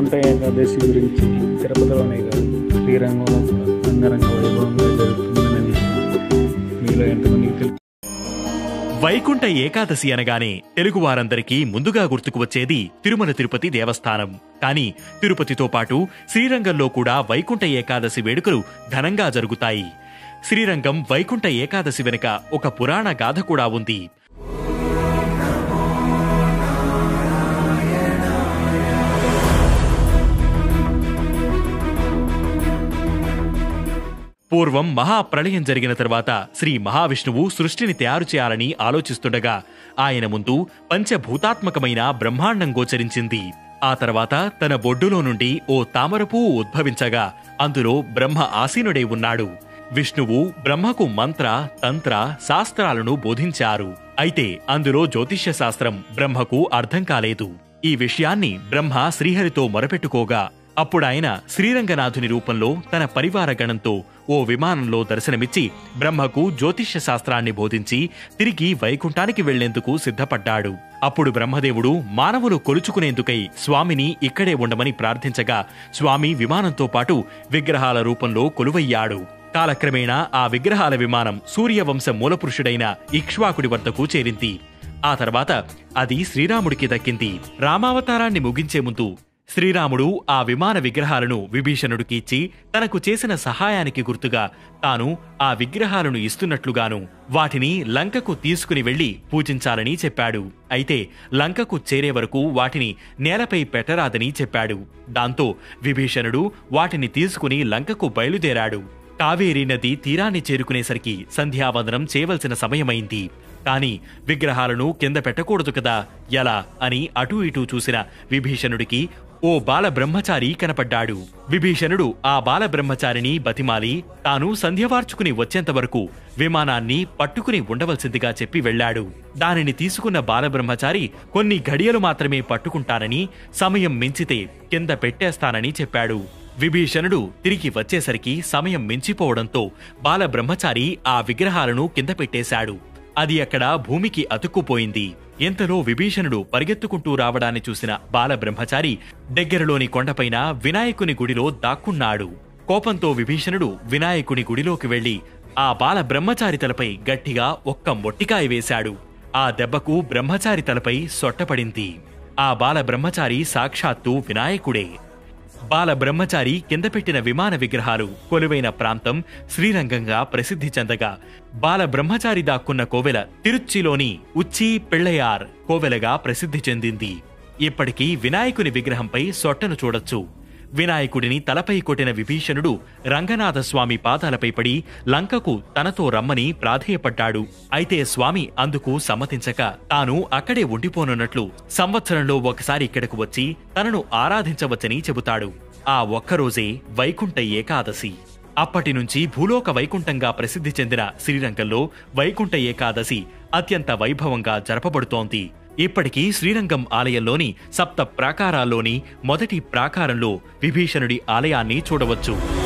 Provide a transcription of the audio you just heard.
వైకుంఠ ఏకాదశి గురించి తిరుపతిలోనే కాదు శ్రీరంగంలో కూడా అంగరంగ వైభవంగా జరుగుతుందనే విషయం మీలో ఎంతమందికి తెలుసు? వైకుంఠ ఏకాదశి అనగానే తెలుగు వారందరికీ ముందుగా గుర్తుకు వచ్చేది తిరుమల తిరుపతి దేవస్థానం. కానీ తిరుపతితో పాటు శ్రీరంగంలో కూడా వైకుంఠ ఏకాదశి వేడుకలు ఘనంగా జరుగుతాయి. శ్రీరంగం వైకుంఠ ఏకాదశి వెనుక ఒక పురాణ గాథ కూడా ఉంది. పూర్వం మహాప్రళయం జరిగిన తర్వాత శ్రీ మహావిష్ణువు సృష్టిని తయారు చేయాలని ఆలోచిస్తుండగా ఆయన ముందు పంచభూతాత్మకమైన బ్రహ్మాండం గోచరించింది. ఆ తర్వాత తన బొడ్డులో నుండి ఓ తామరపువ్వు ఉద్భవించగా అందులో బ్రహ్మ ఆసీనుడై ఉన్నాడు. విష్ణువు బ్రహ్మకు మంత్ర, తంత్ర, శాస్త్రాలను బోధించారు. అయితే అందులో జ్యోతిష్య శాస్త్రం బ్రహ్మకు అర్థం కాలేదు. ఈ విషయాన్ని బ్రహ్మ శ్రీహరితో మొరపెట్టుకోగా అప్పుడాయన శ్రీరంగనాథుని రూపంలో తన పరివార గణంతో ఓ విమానంలో దర్శనమిచ్చి బ్రహ్మకు జ్యోతిష్య శాస్త్రాన్ని బోధించి తిరిగి వైకుంఠానికి వెళ్లేందుకు సిద్ధపడ్డాడు. అప్పుడు బ్రహ్మదేవుడు మానవులు కొలుచుకునేందుకై స్వామిని ఇక్కడే ఉండమని ప్రార్థించగా స్వామి విమానంతో పాటు విగ్రహాల రూపంలో కొలువయ్యాడు. కాలక్రమేణా ఆ విగ్రహాల విమానం సూర్యవంశ మూలపురుషుడైన ఇక్ష్వాకుడి వద్దకు చేరింది. ఆ తర్వాత అది శ్రీరాముడికి దక్కింది. రామావతారాన్ని ముగించే ముందు శ్రీరాముడు ఆ విమాన విగ్రహాలను విభీషణుడికి ఇచ్చి తనకు చేసిన సహాయానికి గుర్తుగా తాను ఆ విగ్రహాలను ఇస్తున్నట్లుగాను వాటిని లంకకు తీసుకుని వెళ్లి పూజించాలని చెప్పాడు. అయితే లంకకు చేరే వరకు వాటిని నేలపై పెట్టరాదని చెప్పాడు. దాంతో విభీషణుడు వాటిని తీసుకుని లంకకు బయలుదేరాడు. కావేరీ నది తీరాన్ని చేరుకునేసరికి సంధ్యావందనం చేయవలసిన సమయమైంది. కాని విగ్రహాలను కింద పెట్టకూడదు కదా, ఎలా అని అటూ ఇటూ చూసిన విభీషణుడికి ఓ బాల బ్రహ్మచారి కనపడ్డాడు. విభీషణుడు ఆ బాల బ్రహ్మచారిని బతిమాలి తాను సంధ్యవార్చుకుని వచ్చేంతవరకు విమానాన్ని పట్టుకుని ఉండవలసిందిగా చెప్పి వెళ్లాడు. దానిని తీసుకున్న బాలబ్రహ్మచారి కొన్ని ఘడియలు మాత్రమే పట్టుకుంటానని, సమయం మించితే కింద పెట్టేస్తానని చెప్పాడు. విభీషణుడు తిరిగి వచ్చేసరికి సమయం మించిపోవడంతో బాలబ్రహ్మచారి ఆ విగ్రహాలను కింద పెట్టేశాడు. అది అక్కడ భూమికి అతుక్కుపోయింది. ఎంతలో విభీషణుడు పరిగెత్తుకుంటూ రావడాన్ని చూసిన బాలబ్రహ్మచారి దగ్గరలోని కొండపైన వినాయకుని గుడిలో దాక్కున్నాడు. కోపంతో విభీషణుడు వినాయకుని గుడిలోకి వెళ్లి ఆ బాల బ్రహ్మచారి తలపై గట్టిగా ఒక్క మొట్టికాయ వేశాడు. ఆ దెబ్బకు బ్రహ్మచారి తలపై సొట్టపడింది. ఆ బాల బ్రహ్మచారి సాక్షాత్తు వినాయకుడే. బాల బ్రహ్మచారి కింద పెట్టిన విమాన విగ్రహాలు కొలువైన ప్రాంతం శ్రీరంగంగా ప్రసిద్ధి చెందగా బాల బ్రహ్మచారి దాక్కున్న కోవెల తిరుచ్చిలోని ఉచ్చి పిళ్ళయార్ కోవెలగా ప్రసిద్ధి చెందింది. ఇప్పటికీ వినాయకుని విగ్రహంపై సొట్టను చూడొచ్చు. వినాయకుడిని తలపై కొట్టిన విభీషణుడు రంగనాథస్వామి పాదాలపై పడి లంకకు తనతో రమ్మని ప్రాధేయపడ్డాడు. అయితే స్వామి అందుకు సమ్మతించక తాను అక్కడే ఉండిపోనున్నట్లు సంవత్సరంలో ఒకసారి ఇక్కడకు వచ్చి తనను ఆరాధించవచ్చని చెబుతాడు. ఆ ఒక్కరోజే వైకుంఠ ఏకాదశి. అప్పటినుంచి భూలోక వైకుంఠంగా ప్రసిద్ధి చెందిన శ్రీరంగంలో వైకుంఠ ఏకాదశి అత్యంత వైభవంగా జరపబడుతోంది. ఇప్పటికీ శ్రీరంగం ఆలయంలోని సప్త ప్రాకారాల్లోని మొదటి ప్రాకారంలో విభీషణుడి ఆలయాన్ని చూడవచ్చు.